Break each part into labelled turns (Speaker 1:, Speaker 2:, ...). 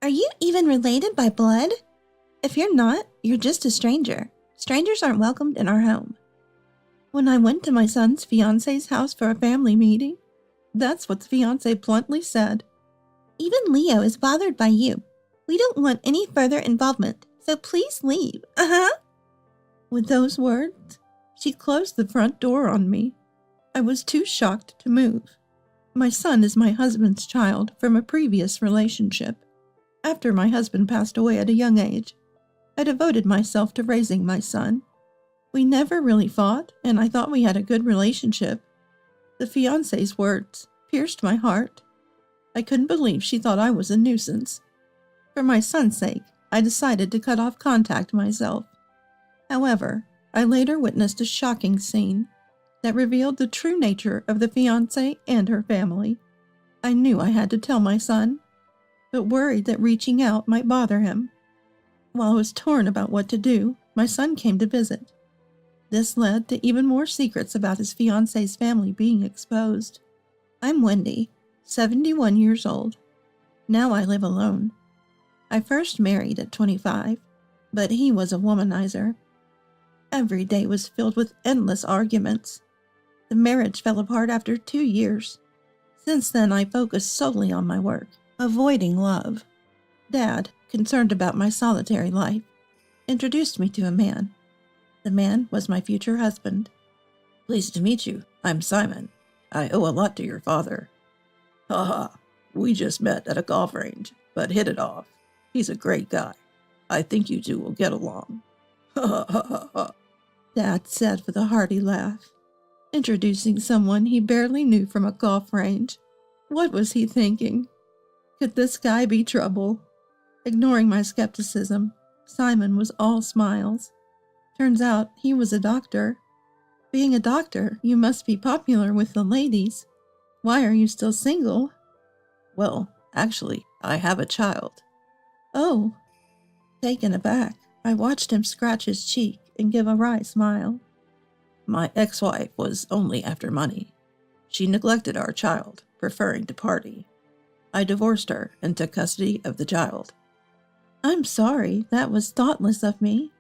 Speaker 1: Are you even related by blood? If you're not, you're just a stranger. Strangers aren't welcomed in our home. When I went to my son's fiance's house for a family meeting, that's what the fiance bluntly said. Even Leo is bothered by you. We don't want any further involvement, so please leave. With those words, she closed the front door on me. I was too shocked to move. My son is my husband's child from a previous relationship. After my husband passed away at a young age, I devoted myself to raising my son. We never really fought, and I thought we had a good relationship. The fiance's words pierced my heart. I couldn't believe she thought I was a nuisance. For my son's sake, I decided to cut off contact myself. However, I later witnessed a shocking scene that revealed the true nature of the fiancé and her family. I knew I had to tell my son, but worried that reaching out might bother him. While I was torn about what to do, my son came to visit. This led to even more secrets about his fiancé's family being exposed. I'm Wendy, 71 years old. Now I live alone. I first married at 25, but he was a womanizer. Every day was filled with endless arguments. The marriage fell apart after 2 years. Since then, I focused solely on my work, avoiding love. Dad, concerned about my solitary life, introduced me to a man. The man was my future husband.
Speaker 2: Pleased to meet you. I'm Simon. I owe a lot to your father. Haha, we just met at a golf range, but hit it off. He's a great guy. I think you two will get along. Ha ha ha ha.
Speaker 1: Dad said with a hearty laugh, introducing someone he barely knew from a golf range. What was he thinking? Could this guy be trouble? Ignoring my skepticism, Simon was all smiles. Turns out he was a doctor. Being a doctor, you must be popular with the ladies. Why are you still single?
Speaker 2: Well, actually, I have a child.
Speaker 1: Oh. Taken aback, I watched him scratch his cheek and give a wry smile.
Speaker 2: My ex-wife was only after money. She neglected our child, preferring to party. I divorced her and took custody of the child.
Speaker 1: I'm sorry, that was thoughtless of me.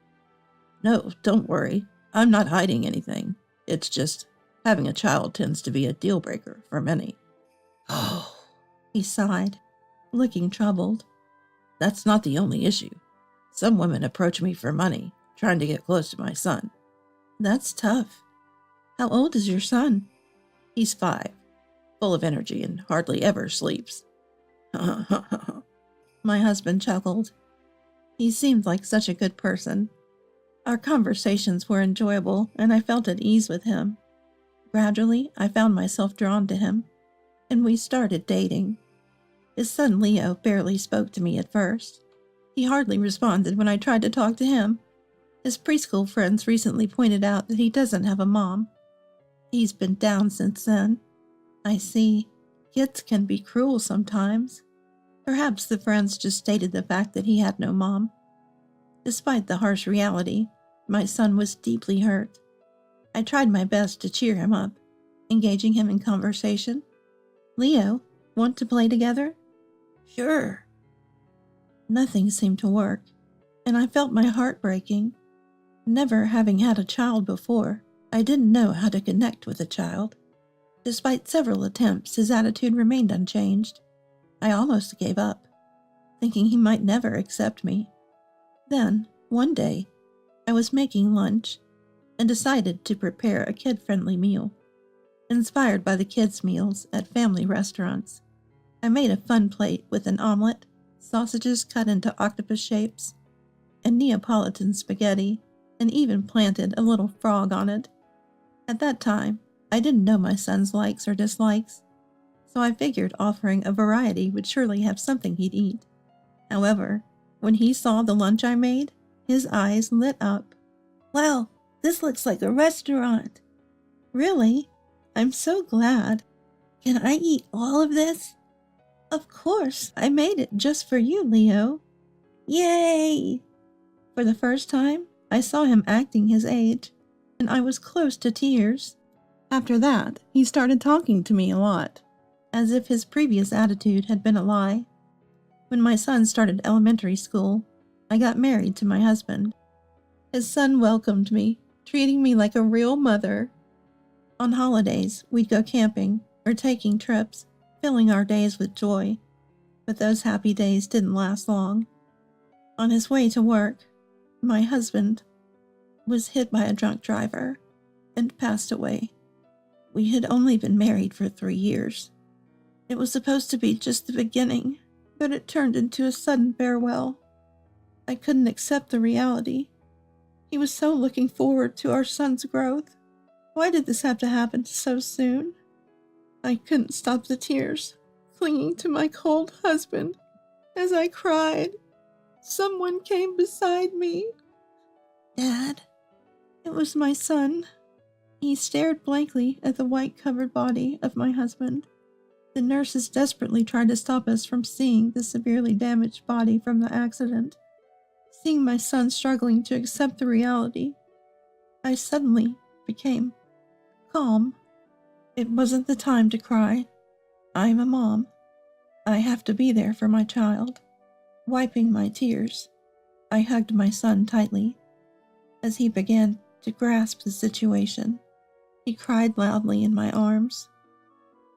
Speaker 2: No, don't worry. I'm not hiding anything. It's just having a child tends to be a deal breaker for many.
Speaker 1: Oh, he sighed, looking troubled.
Speaker 2: That's not the only issue. Some women approach me for money, trying to get close to my son.
Speaker 1: That's tough. How old is your son?
Speaker 2: He's 5, full of energy and hardly ever sleeps.
Speaker 1: My husband chuckled. He seemed like such a good person. Our conversations were enjoyable, and I felt at ease with him. Gradually, I found myself drawn to him, and we started dating. His son Leo barely spoke to me at first. He hardly responded when I tried to talk to him. His preschool friends recently pointed out that he doesn't have a mom. He's been down since then. I see. Kids can be cruel sometimes. Perhaps the friends just stated the fact that he had no mom. Despite the harsh reality, my son was deeply hurt. I tried my best to cheer him up, engaging him in conversation. Leo, want to play together?
Speaker 2: Sure.
Speaker 1: Nothing seemed to work, and I felt my heart breaking. Never having had a child before, I didn't know how to connect with a child. Despite several attempts, his attitude remained unchanged. I almost gave up, thinking he might never accept me. Then, one day, I was making lunch and decided to prepare a kid-friendly meal. Inspired by the kids' meals at family restaurants, I made a fun plate with an omelet, sausages cut into octopus shapes, and Neapolitan spaghetti, and even planted a little frog on it. At that time, I didn't know my son's likes or dislikes, so I figured offering a variety would surely have something he'd eat. However, when he saw the lunch I made, his eyes lit up. Wow, this looks like a restaurant. Really? I'm so glad. Can I eat all of this? Of course, I made it just for you, Leo. Yay! For the first time, I saw him acting his age, and I was close to tears. After that, he started talking to me a lot, as if his previous attitude had been a lie. When my son started elementary school, I got married to my husband. His son welcomed me, treating me like a real mother. On holidays, we'd go camping or taking trips, filling our days with joy. But those happy days didn't last long. On his way to work, my husband was hit by a drunk driver and passed away. We had only been married for 3 years. It was supposed to be just the beginning, but it turned into a sudden farewell. I couldn't accept the reality. He was so looking forward to our son's growth. Why did this have to happen so soon? I couldn't stop the tears, clinging to my cold husband. As I cried, someone came beside me. Dad, it was my son. He stared blankly at the white-covered body of my husband. The nurses desperately tried to stop us from seeing the severely damaged body from the accident. Seeing my son struggling to accept the reality, I suddenly became calm. It wasn't the time to cry. I'm a mom. I have to be there for my child. Wiping my tears, I hugged my son tightly. As he began to grasp the situation, he cried loudly in my arms.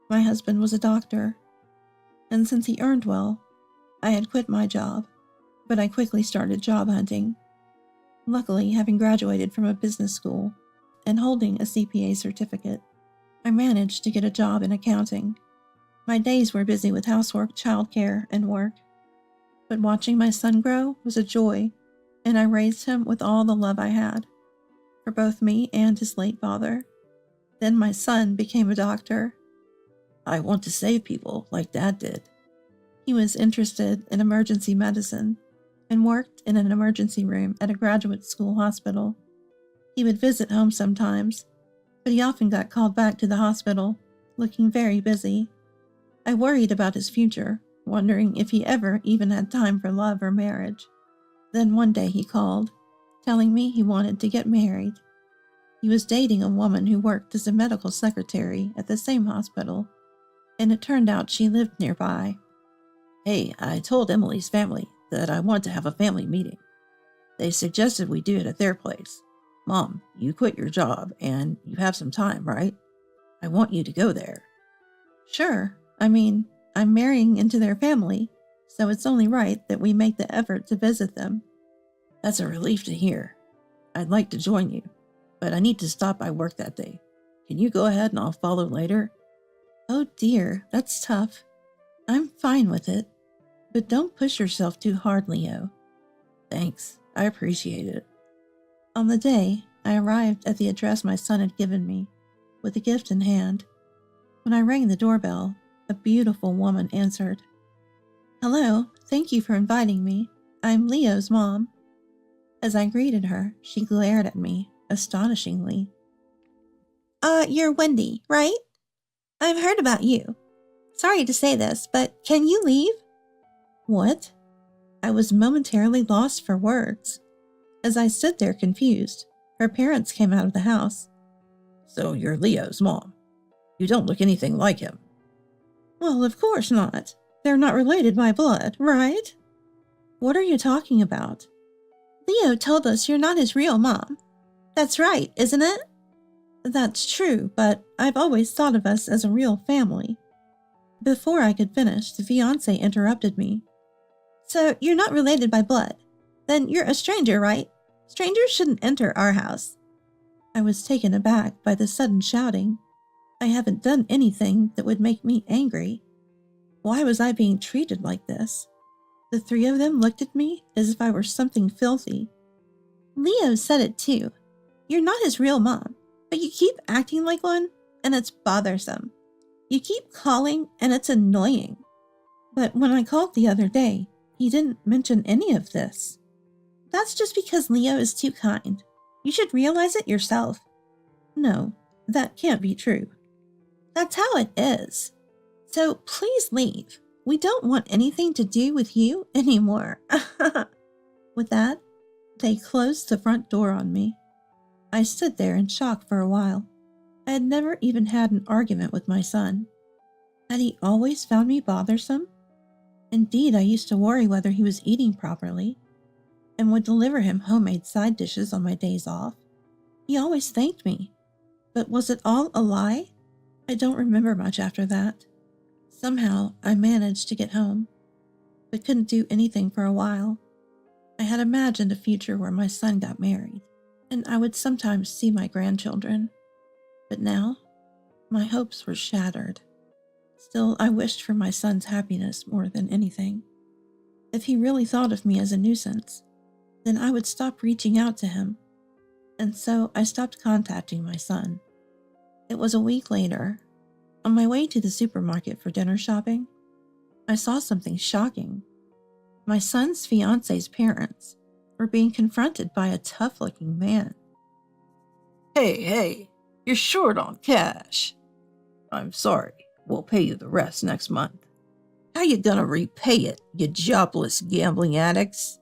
Speaker 1: My husband was a doctor, and since he earned well, I had quit my job, but I quickly started job hunting. Luckily, having graduated from a business school and holding a CPA certificate, I managed to get a job in accounting. My days were busy with housework, childcare, and work. But watching my son grow was a joy, and I raised him with all the love I had, for both me and his late father. Then my son became a doctor.
Speaker 2: I want to save people like Dad did.
Speaker 1: He was interested in emergency medicine and worked in an emergency room at a graduate school hospital. He would visit home sometimes, but he often got called back to the hospital, looking very busy. I worried about his future, wondering if he ever even had time for love or marriage. Then one day he called, telling me he wanted to get married. He was dating a woman who worked as a medical secretary at the same hospital, and it turned out she lived nearby.
Speaker 2: Hey, I told Emily's family that I want to have a family meeting. They suggested we do it at their place. Mom, you quit your job and you have some time, right? I want you to go there.
Speaker 1: Sure. I'm marrying into their family, so it's only right that we make the effort to visit them.
Speaker 2: That's a relief to hear. I'd like to join you, but I need to stop by work that day. Can you go ahead and I'll follow later?
Speaker 1: Oh dear, that's tough. I'm fine with it, but don't push yourself too hard, Leo.
Speaker 2: Thanks, I appreciate it.
Speaker 1: On the day, I arrived at the address my son had given me, with a gift in hand. When I rang the doorbell, a beautiful woman answered. Hello, thank you for inviting me. I'm Leo's mom. As I greeted her, she glared at me, astonishingly. You're Wendy, right? I've heard about you. Sorry to say this, but can you leave? What? I was momentarily lost for words. As I stood there confused, her parents came out of the house.
Speaker 2: So you're Leo's mom. You don't look anything like him.
Speaker 1: Well, of course not. They're not related by blood, right? What are you talking about? Leo told us you're not his real mom. That's right, isn't it? That's true, but I've always thought of us as a real family. Before I could finish, the fiancé interrupted me. So you're not related by blood. Then you're a stranger, right? Strangers shouldn't enter our house. I was taken aback by the sudden shouting. I haven't done anything that would make me angry. Why was I being treated like this? The three of them looked at me as if I were something filthy. Leo said it too. You're not his real mom, but you keep acting like one, and it's bothersome. You keep calling, and it's annoying. But when I called the other day, he didn't mention any of this. That's just because Leo is too kind. You should realize it yourself. No, that can't be true. That's how it is. So please leave. We don't want anything to do with you anymore. With that, they closed the front door on me. I stood there in shock for a while. I had never even had an argument with my son. Had he always found me bothersome? Indeed, I used to worry whether he was eating properly and would deliver him homemade side dishes on my days off. He always thanked me. But was it all a lie? I don't remember much after that. Somehow, I managed to get home, but couldn't do anything for a while. I had imagined a future where my son got married, and I would sometimes see my grandchildren. But now, my hopes were shattered. Still, I wished for my son's happiness more than anything. If he really thought of me as a nuisance, then I would stop reaching out to him. And so I stopped contacting my son. It was a week later. On my way to the supermarket for dinner shopping, I saw something shocking. My son's fiance's parents were being confronted by a tough-looking man.
Speaker 2: Hey, you're short on cash. I'm sorry, we'll pay you the rest next month. How you gonna repay it, you jobless gambling addicts?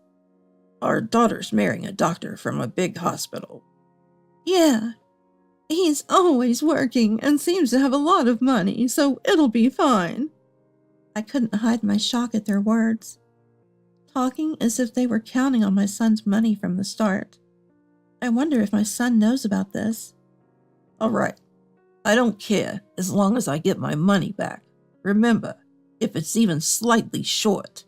Speaker 2: Our daughter's marrying a doctor from a big hospital.
Speaker 1: Yeah, he's always working and seems to have a lot of money, so it'll be fine. I couldn't hide my shock at their words, talking as if they were counting on my son's money from the start. I wonder if my son knows about this.
Speaker 2: All right, I don't care as long as I get my money back. Remember, if it's even slightly short.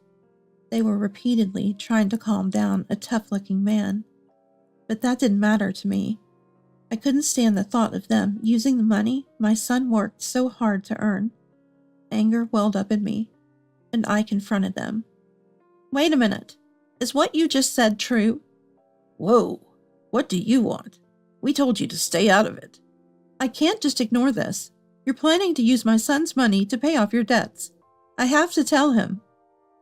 Speaker 1: They were repeatedly trying to calm down a tough-looking man, but that didn't matter to me. I couldn't stand the thought of them using the money my son worked so hard to earn. Anger welled up in me, and I confronted them. Wait a minute. Is what you just said true?
Speaker 2: Whoa, what do you want? We told you to stay out of it.
Speaker 1: I can't just ignore this. You're planning to use my son's money to pay off your debts. I have to tell him.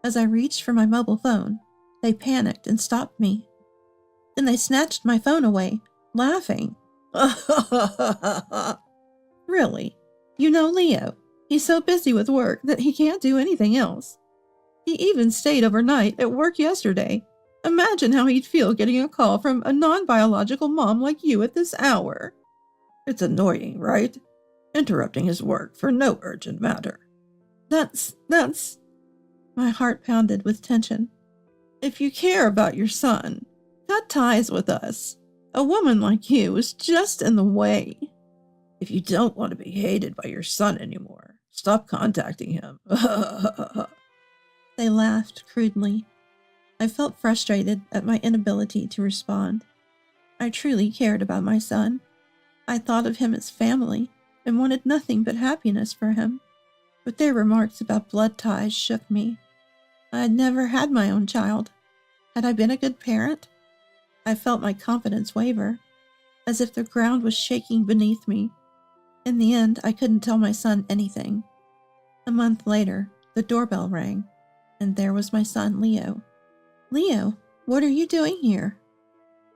Speaker 1: As I reached for my mobile phone, they panicked and stopped me. Then they snatched my phone away, laughing. Really? You know Leo. He's so busy with work that he can't do anything else. He even stayed overnight at work yesterday. Imagine how he'd feel getting a call from a non-biological mom like you at this hour.
Speaker 2: It's annoying, right? Interrupting his work for no urgent matter.
Speaker 1: That's... My heart pounded with tension. If you care about your son, cut ties with us. A woman like you is just in the way.
Speaker 2: If you don't want to be hated by your son anymore, stop contacting him.
Speaker 1: They laughed crudely. I felt frustrated at my inability to respond. I truly cared about my son. I thought of him as family and wanted nothing but happiness for him. But their remarks about blood ties shook me. I had never had my own child. Had I been a good parent? I felt my confidence waver, as if the ground was shaking beneath me. In the end, I couldn't tell my son anything. A month later, the doorbell rang, and there was my son, Leo. Leo, what are you doing here?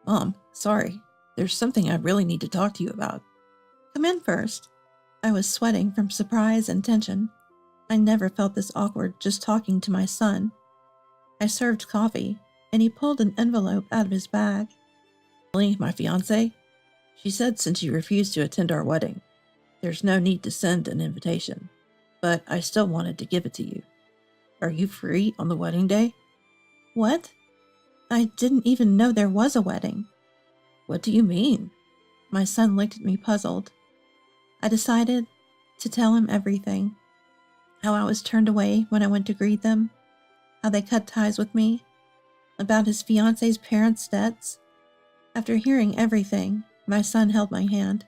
Speaker 2: Mom, sorry. There's something I really need to talk to you about.
Speaker 1: Come in first. I was sweating from surprise and tension. I never felt this awkward just talking to my son. I served coffee, and he pulled an envelope out of his bag.
Speaker 2: Emily, my fiancée, she said since you refused to attend our wedding, there's no need to send an invitation, but I still wanted to give it to you. Are you free on the wedding day?
Speaker 1: What? I didn't even know there was a wedding.
Speaker 2: What do you mean?
Speaker 1: My son looked at me puzzled. I decided to tell him everything. How I was turned away when I went to greet them, how they cut ties with me, about his fiance's parents' debts. After hearing everything, my son held my hand.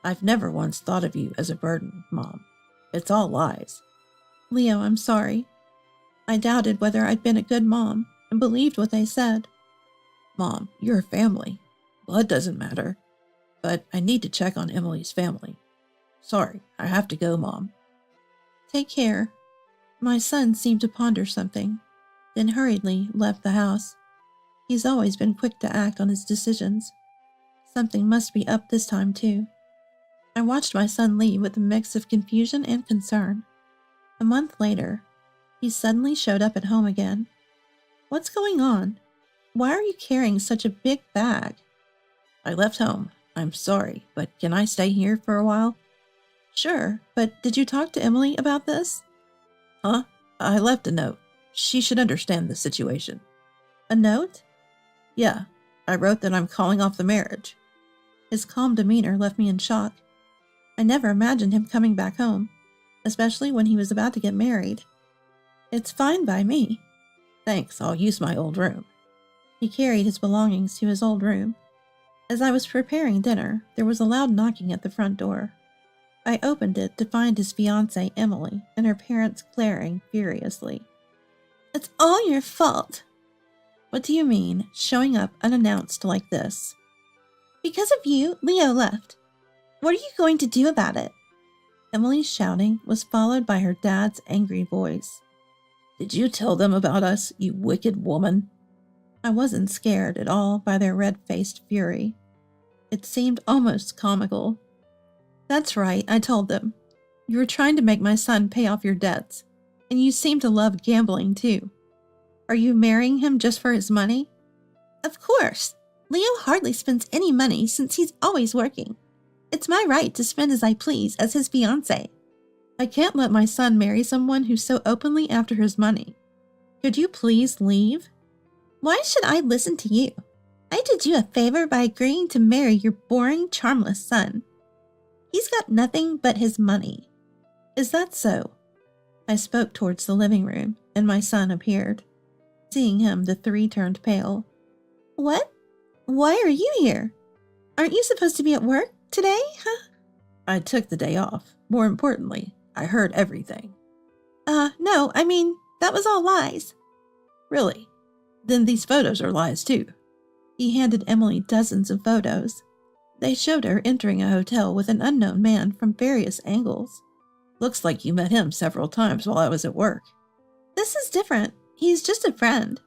Speaker 2: I've never once thought of you as a burden, Mom. It's all lies.
Speaker 1: Leo, I'm sorry. I doubted whether I'd been a good mom and believed what they said.
Speaker 2: Mom, you're a family. Blood doesn't matter. But I need to check on Emily's family. Sorry, I have to go, Mom.
Speaker 1: Take care. My son seemed to ponder something, then hurriedly left the house. He's always been quick to act on his decisions. Something must be up this time, too. I watched my son leave with a mix of confusion and concern. A month later, he suddenly showed up at home again. What's going on? Why are you carrying such a big bag?
Speaker 2: I left home. I'm sorry, but can I stay here for a while?
Speaker 1: Sure, but did you talk to Emily about this?
Speaker 2: Huh? I left a note. She should understand the situation.
Speaker 1: A note?
Speaker 2: Yeah, I wrote that I'm calling off the marriage.
Speaker 1: His calm demeanor left me in shock. I never imagined him coming back home, especially when he was about to get married. It's fine by me.
Speaker 2: Thanks, I'll use my old room.
Speaker 1: He carried his belongings to his old room. As I was preparing dinner, there was a loud knocking at the front door. I opened it to find his fiancée, Emily, and her parents glaring furiously. It's all your fault. What do you mean, showing up unannounced like this? Because of you, Leo left. What are you going to do about it? Emily's shouting was followed by her dad's angry voice.
Speaker 2: Did you tell them about us, you wicked woman?
Speaker 1: I wasn't scared at all by their red-faced fury. It seemed almost comical. That's right, I told them. You were trying to make my son pay off your debts, and you seem to love gambling too. Are you marrying him just for his money? Of course. Leo hardly spends any money since he's always working. It's my right to spend as I please as his fiancée. I can't let my son marry someone who's so openly after his money. Could you please leave? Why should I listen to you? I did you a favor by agreeing to marry your boring, charmless son. He's got nothing but his money. Is that so? I spoke towards the living room, and my son appeared. Seeing him, the three turned pale. What? Why are you here? Aren't you supposed to be at work today, huh?
Speaker 2: I took the day off. More importantly, I heard everything.
Speaker 1: No, I mean, that was all lies.
Speaker 2: Really? Then these photos are lies too.
Speaker 1: He handed Emily dozens of photos. They showed her entering a hotel with an unknown man from various angles.
Speaker 2: Looks like you met him several times while I was at work.
Speaker 1: This is different. He's just a friend.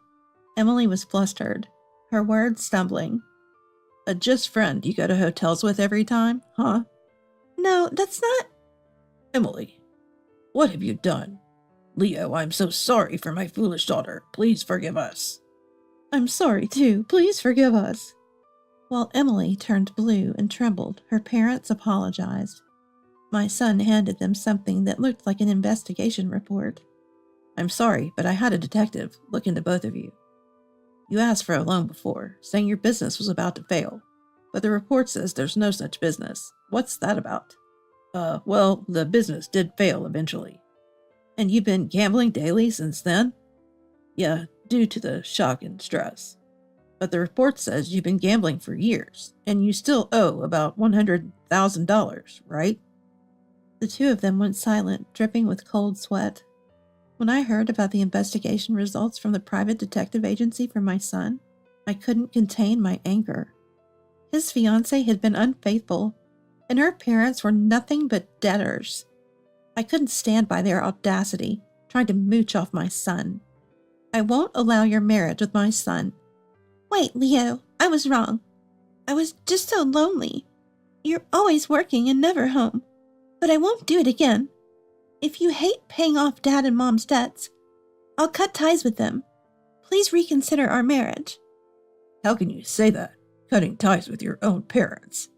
Speaker 1: Emily was flustered, her words stumbling.
Speaker 2: A just friend you go to hotels with every time, huh?
Speaker 1: No, that's not...
Speaker 2: Emily, what have you done? Leo, I'm so sorry for my foolish daughter. Please forgive us.
Speaker 1: I'm sorry, too. Please forgive us. While Emily turned blue and trembled, her parents apologized. My son handed them something that looked like an investigation report.
Speaker 2: I'm sorry, but I had a detective look into both of you. You asked for a loan before, saying your business was about to fail. But the report says there's no such business. What's that about? Well, the business did fail eventually. And you've been gambling daily since then? Yeah, due to the shock and stress. But the report says you've been gambling for years, and you still owe about $100,000, right?
Speaker 1: The two of them went silent, dripping with cold sweat. When I heard about the investigation results from the private detective agency for my son, I couldn't contain my anger. His fiancée had been unfaithful, and her parents were nothing but debtors. I couldn't stand by their audacity, trying to mooch off my son. I won't allow your marriage with my son. Wait, Leo, I was wrong. I was just so lonely. You're always working and never home. But I won't do it again. If you hate paying off Dad and Mom's debts, I'll cut ties with them. Please reconsider our marriage.
Speaker 2: How can you say that? Cutting ties with your own parents.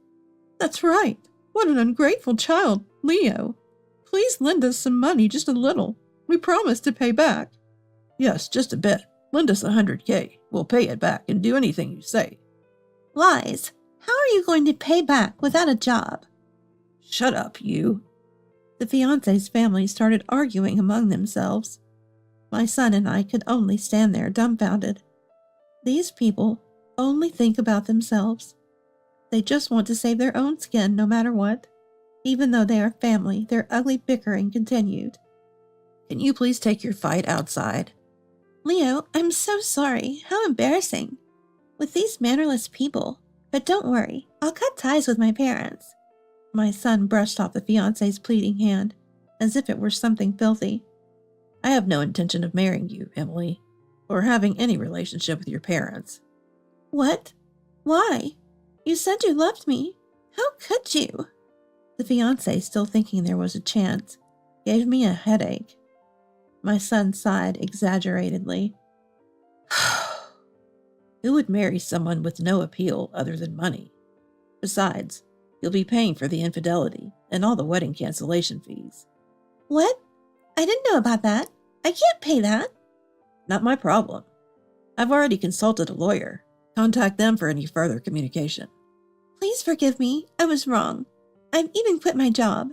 Speaker 1: That's right. What an ungrateful child, Leo. Please lend us some money, just a little. We promise to pay back.
Speaker 2: Yes, just a bit. Lend us $100K. We'll pay it back and do anything you say.
Speaker 1: Lies. How are you going to pay back without a job?
Speaker 2: Shut up, you.
Speaker 1: The fiancé's family started arguing among themselves. My son and I could only stand there dumbfounded. These people only think about themselves. They just want to save their own skin no matter what. Even though they are family, their ugly bickering continued.
Speaker 2: Can you please take your fight outside?
Speaker 1: Leo, I'm so sorry. How embarrassing. With these mannerless people. But don't worry, I'll cut ties with my parents. My son brushed off the fiancé's pleading hand, as if it were something filthy.
Speaker 2: I have no intention of marrying you, Emily, or having any relationship with your parents.
Speaker 1: What? Why? You said you loved me. How could you? The fiancé, still thinking there was a chance, gave me a headache. My son sighed exaggeratedly.
Speaker 2: Who would marry someone with no appeal other than money? Besides, you'll be paying for the infidelity and all the wedding cancellation fees.
Speaker 1: What? I didn't know about that. I can't pay that.
Speaker 2: Not my problem. I've already consulted a lawyer. Contact them for any further communication.
Speaker 1: Please forgive me. I was wrong. I've even quit my job.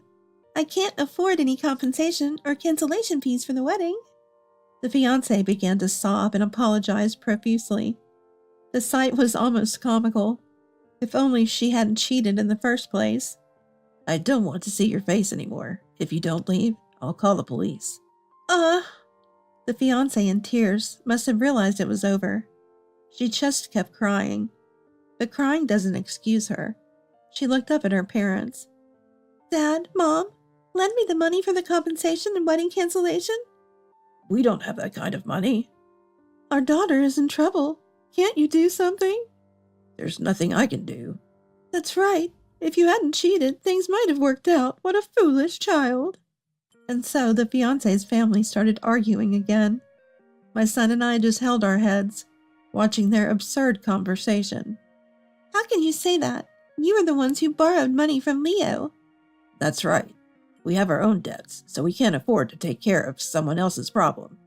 Speaker 1: I can't afford any compensation or cancellation fees for the wedding. The fiancé began to sob and apologize profusely. The sight was almost comical. If only she hadn't cheated in the first place.
Speaker 2: I don't want to see your face anymore. If you don't leave, I'll call the police.
Speaker 1: The fiancé in tears must have realized it was over. She just kept crying. But crying doesn't excuse her. She looked up at her parents. Dad, Mom, lend me the money for the compensation and wedding cancellation?
Speaker 2: We don't have that kind of money.
Speaker 1: Our daughter is in trouble. Can't you do something?
Speaker 2: There's nothing I can do.
Speaker 1: That's right. If you hadn't cheated, things might have worked out. What a foolish child. And so the fiancé's family started arguing again. My son and I just held our heads, watching their absurd conversation. How can you say that? You are the ones who borrowed money from Leo.
Speaker 2: That's right. We have our own debts, so we can't afford to take care of someone else's problem.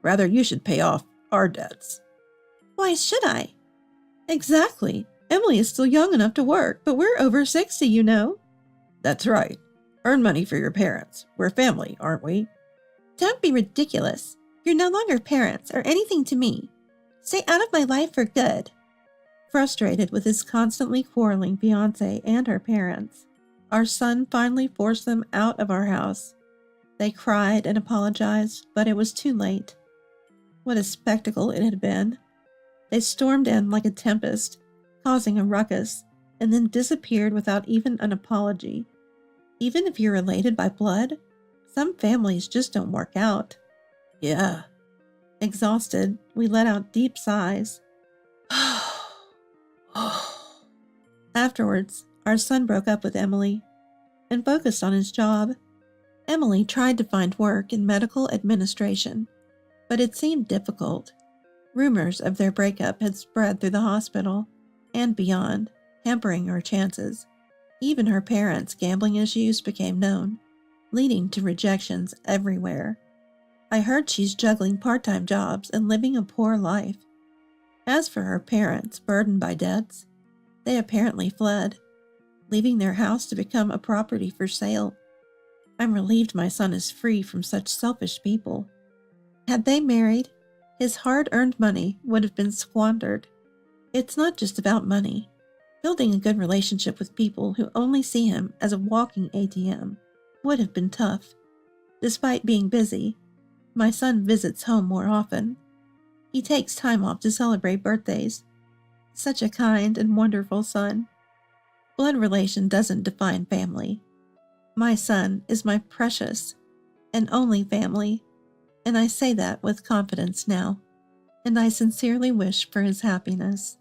Speaker 2: Rather, you should pay off our debts.
Speaker 1: Why should I? Exactly. Emily is still young enough to work, but we're over 60, you know.
Speaker 2: That's right. Earn money for your parents. We're family, aren't we?
Speaker 1: Don't be ridiculous. You're no longer parents or anything to me. Stay out of my life for good. Frustrated with his constantly quarreling fiancé and her parents, our son finally forced them out of our house. They cried and apologized, but it was too late. What a spectacle it had been. They stormed in like a tempest, causing a ruckus, and then disappeared without even an apology. Even if you're related by blood, some families just don't work out.
Speaker 2: Yeah.
Speaker 1: Exhausted, we let out deep sighs. Afterwards, our son broke up with Emily and focused on his job. Emily tried to find work in medical administration, but it seemed difficult. Rumors of their breakup had spread through the hospital and beyond, hampering her chances. Even her parents' gambling issues became known, leading to rejections everywhere. I heard she's juggling part-time jobs and living a poor life. As for her parents, burdened by debts, they apparently fled, leaving their house to become a property for sale. I'm relieved my son is free from such selfish people. Had they married, his hard-earned money would have been squandered. It's not just about money. Building a good relationship with people who only see him as a walking ATM would have been tough. Despite being busy, my son visits home more often. He takes time off to celebrate birthdays. Such a kind and wonderful son. Blood relation doesn't define family. My son is my precious and only family, and I say that with confidence now, and I sincerely wish for his happiness.